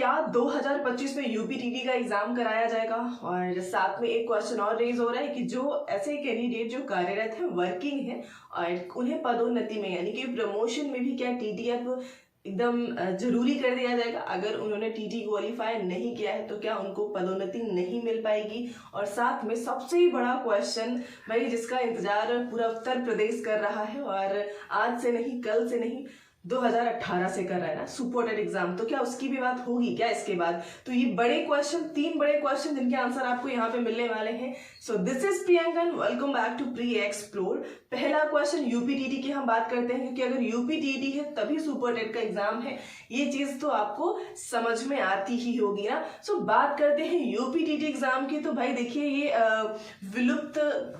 क्या 2025 में यूपीटीटी का एग्जाम कराया जाएगा? और साथ में एक क्वेश्चन और रेज हो रहा है कि जो ऐसे कैंडिडेट जो कार्यरत है, वर्किंग है, और उन्हें पदोन्नति में यानी कि प्रमोशन में भी क्या टीटीएफ एकदम जरूरी कर दिया जाएगा? अगर उन्होंने टीटी क्वालिफाई नहीं किया है तो क्या उनको पदोन्नति नहीं मिल पाएगी? और साथ में सबसे बड़ा क्वेश्चन भाई, जिसका इंतजार पूरा उत्तर प्रदेश कर रहा है, और आज से नहीं, कल से नहीं, 2018 से कर रहा है ना, सुपर टेट एग्जाम, तो क्या उसकी भी बात होगी क्या इसके बाद? तो ये बड़े क्वेश्चन, 3 बड़े क्वेश्चन जिनके आंसर आपको यहाँ पे मिलने वाले हैं। So this is Priyanka, welcome back to pre explore. पहला क्वेश्चन यूपीटीटी की हम बात करते हैं, क्योंकि अगर यूपीटीटी है तभी सुपर टेट का एग्जाम है, ये चीज तो आपको समझ में आती ही होगी ना। सो बात करते हैं यूपीटीटी एग्जाम की। तो भाई देखिए, ये विलुप्त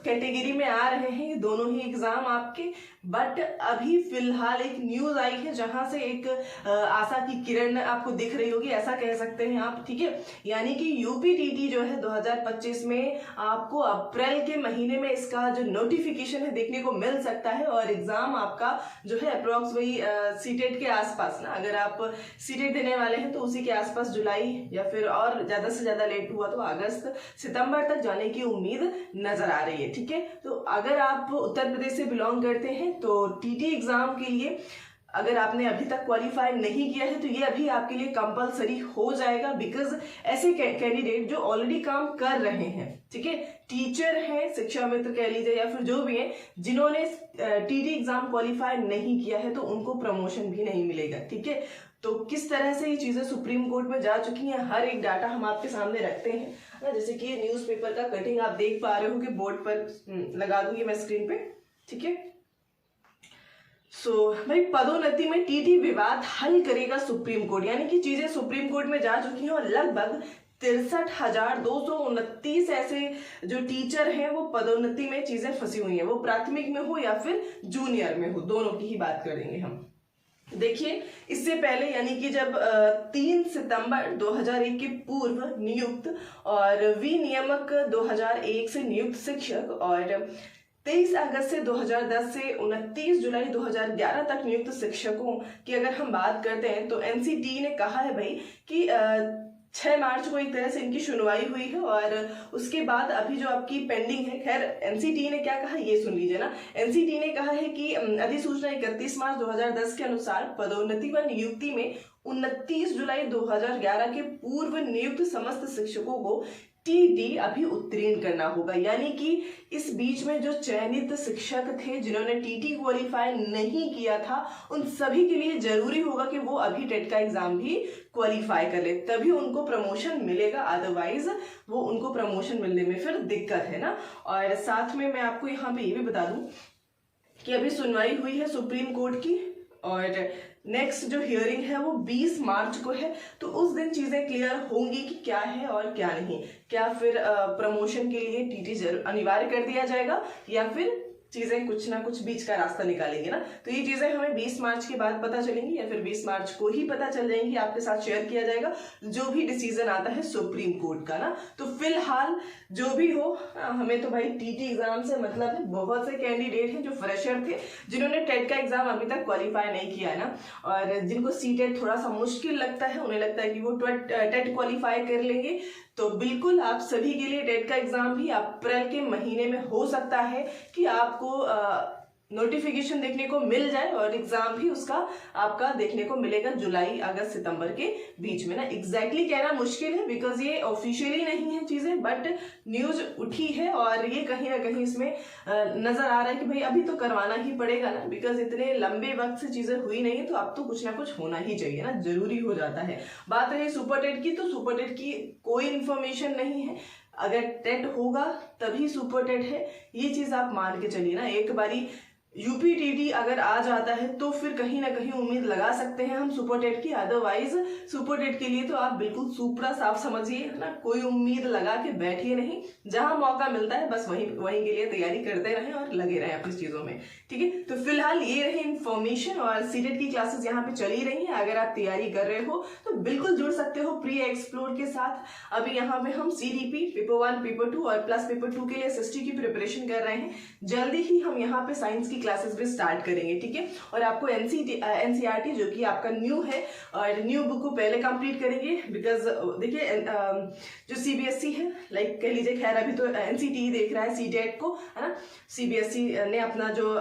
कैटेगरी में आ रहे हैं ये दोनों ही एग्जाम आपके, बट अभी फिलहाल एक न्यूज आई है जहां से एक आशा की किरण आपको दिख रही होगी, ऐसा कह सकते हैं आप, ठीक है। यानी कि यूपीटीटी जो है 2025 में आपको अप्रैल के महीने में इसका जो नोटिफिकेशन है देखने को मिल सकता है, और एग्जाम आपका जो है अप्रोक्स वही सीटेट के आसपास ना, अगर आप सीटेट देने वाले हैं तो उसी के आसपास जुलाई या फिर और ज्यादा से ज्यादा लेट हुआ तो अगस्त सितंबर तक जाने की उम्मीद नजर आ रही है, ठीक है। तो अगर आप उत्तर प्रदेश से बिलोंग करते हैं तो टीटी एग्जाम के लिए अगर आपने अभी तक क्वालिफाई नहीं किया है तो ये अभी आपके लिए कंपलसरी हो जाएगा, बिकॉज ऐसे कैंडिडेट जो ऑलरेडी काम कर रहे हैं, ठीक है, टीचर हैं, शिक्षा मित्र कह लीजिए या फिर जो भी हैं, जिन्होंने टीटी एग्जाम क्वालिफाई नहीं किया है तो उनको प्रमोशन भी नहीं मिलेगा, ठीक है। तो किस तरह से ये चीजें सुप्रीम कोर्ट में जा चुकी हैं, हर एक डाटा हम आपके सामने रखते हैं ना। जैसे कि ये न्यूज़पेपर का कटिंग आप देख पा रहे हो कि बोर्ड पर लगा दूंगी मैं स्क्रीन पे, ठीक है। सो भाई, पदोन्नति में टीटी विवाद हल करेगा सुप्रीम कोर्ट, यानी कि चीजें सुप्रीम कोर्ट में जा चुकी हैं और लगभग 63,229 ऐसे जो टीचर हैं वो पदोन्नति में चीजें फंसी हुई हैं, वो प्राथमिक में हो या फिर जूनियर में हो, दोनों की ही बात करेंगे हम। देखिए, इससे पहले यानी कि जब 3 सितंबर 2001 के पूर्व नियुक्त और विनियमक 2001 से नियुक्त शिक्षक और 23 अगस्त से 2010 से 29 जुलाई 2011 तक नियुक्त शिक्षकों की अगर हम बात करते हैं तो एनसीटी ने कहा है भाई कि 6 मार्च को एक तरह से इनकी सुनवाई हुई है, और उसके बाद अभी जो आपकी पेंडिंग है, खैर एनसीटी ने क्या कहा ये सुन लीजिए ना। एनसीटी ने कहा है कि अधिसूचना 31 मार्च 2010 के अनुसार पदोन्नति व नियुक्ति में 29 जुलाई 2011 के पूर्व नियुक्त समस्त शिक्षकों को टीडी अभी उत्तीर्ण करना होगा। यानी कि इस बीच में जो चयनित शिक्षक थे जिन्होंने टीटी क्वालिफाई नहीं किया था, उन सभी के लिए जरूरी होगा कि वो अभी टेट का एग्जाम भी क्वालिफाई कर ले, तभी उनको प्रमोशन मिलेगा, अदरवाइज वो उनको प्रमोशन मिलने में फिर दिक्कत है ना। और साथ में मैं आपको यहाँ पे ये भी बता दूं कि अभी सुनवाई हुई है सुप्रीम कोर्ट की, और नेक्स्ट जो हियरिंग है वो 20 मार्च को है, तो उस दिन चीजें क्लियर होंगी कि क्या है और क्या नहीं। क्या फिर प्रमोशन के लिए टीटी अनिवार्य कर दिया जाएगा या फिर चीजें कुछ ना कुछ बीच का रास्ता निकालेंगे ना। तो ये चीजें हमें 20 मार्च के बाद पता चलेंगी या फिर 20 मार्च को ही पता चल जाएंगी, आपके साथ शेयर किया जाएगा जो भी डिसीजन आता है सुप्रीम कोर्ट का ना। तो फिलहाल जो भी हो, हमें तो भाई टीटी एग्जाम से मतलब है। बहुत से कैंडिडेट हैं जो फ्रेशर थे, जिन्होंने टेट का एग्जाम अभी तक क्वालिफाई नहीं किया है ना, और जिनको सीटेट थोड़ा सा मुश्किल लगता है, उन्हें लगता है कि वो टेट क्वालिफाई कर लेंगे, तो बिल्कुल आप सभी के लिए टेट का एग्जाम भी अप्रैल के महीने में हो सकता है कि आपको नोटिफिकेशन देखने को मिल जाए, और एग्जाम भी उसका आपका देखने को मिलेगा जुलाई अगस्त सितंबर के बीच में ना। एग्जैक्टली कहना मुश्किल है बिकॉज ये ऑफिशियली नहीं है चीजें, बट न्यूज उठी है और ये कहीं ना कहीं इसमें नजर आ रहा है कि भाई अभी तो करवाना ही पड़ेगा ना, बिकॉज इतने लंबे वक्त से चीजें हुई नहीं है, तो अब तो कुछ ना कुछ होना ही चाहिए ना, जरूरी हो जाता है। बात रही सुपर टेट की, तो सुपर टेट की कोई इंफॉर्मेशन नहीं है, अगर टेट होगा तभी सुपर टेट है, ये चीज आप मान के चलिए ना। एक बारी यूपीटीटी अगर आ जाता है तो फिर कहीं ना कहीं उम्मीद लगा सकते हैं हम सुपर टेट की, अदरवाइज सुपर टेट के लिए तो आप बिल्कुल सुपड़ा साफ समझिए ना, कोई उम्मीद लगा के बैठिए नहीं, जहां मौका मिलता है बस वहीं के लिए तैयारी करते रहें और लगे रहें अपनी चीजों में, ठीक है। तो फिलहाल ये रही इन्फॉर्मेशन, और सीटेट की क्लासेस यहाँ पे चली रही है, अगर आप तैयारी कर रहे हो तो बिल्कुल जुड़ सकते हो प्री एक्सप्लोर के साथ। अभी यहाँ पे हम सीडीपी पेपर 1 पेपर 2 और प्लस पेपर 2 के लिए एसएसटी की प्रिपरेशन कर रहे हैं, जल्दी ही हम यहाँ पे साइंस की क्लासेस भी स्टार्ट करेंगे, ठीक है। और आपको एनसीईआरटी जो कि आपका न्यू है और न्यू बुक को पहले कंप्लीट करेंगे, बिकॉज देखिए जो सीबीएसई है, लाइक कह लीजिए, खैर अभी तो एनसीटी देख रहा है सीटेट को, है ना। सीबीएसई ने अपना जो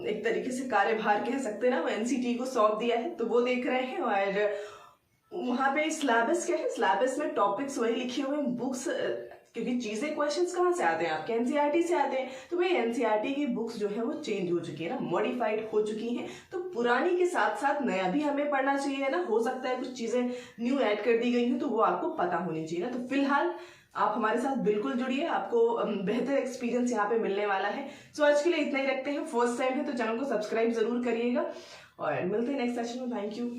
एक तरीके से कार्यभार कह सकते हैं ना, वो एनसीटी को सौंप दिया है, तो वो देख रहे हैं। और वहां पे सिलेबस क्या है, सिलेबस में टॉपिक्स वही लिखे हुए हैं, बुक्स, क्योंकि चीजें क्वेश्चंस कहाँ से आते हैं, आपके एनसीईआरटी से आते हैं। तो भाई एनसीईआरटी की बुक्स जो है वो चेंज हो चुकी है ना, मॉडिफाइड हो चुकी हैं, तो पुरानी के साथ साथ नया भी हमें पढ़ना चाहिए ना। हो सकता है कुछ चीजें न्यू ऐड कर दी गई हैं, तो वो आपको पता होनी चाहिए ना। तो फिलहाल आप हमारे साथ बिल्कुल जुड़िए, आपको बेहतर एक्सपीरियंस यहाँ पे मिलने वाला है। सो आज के लिए इतना ही रखते हैं। फर्स्ट टाइम है तो चैनल को सब्सक्राइब जरूर करिएगा और मिलते हैं नेक्स्ट सेशन में। Thank you.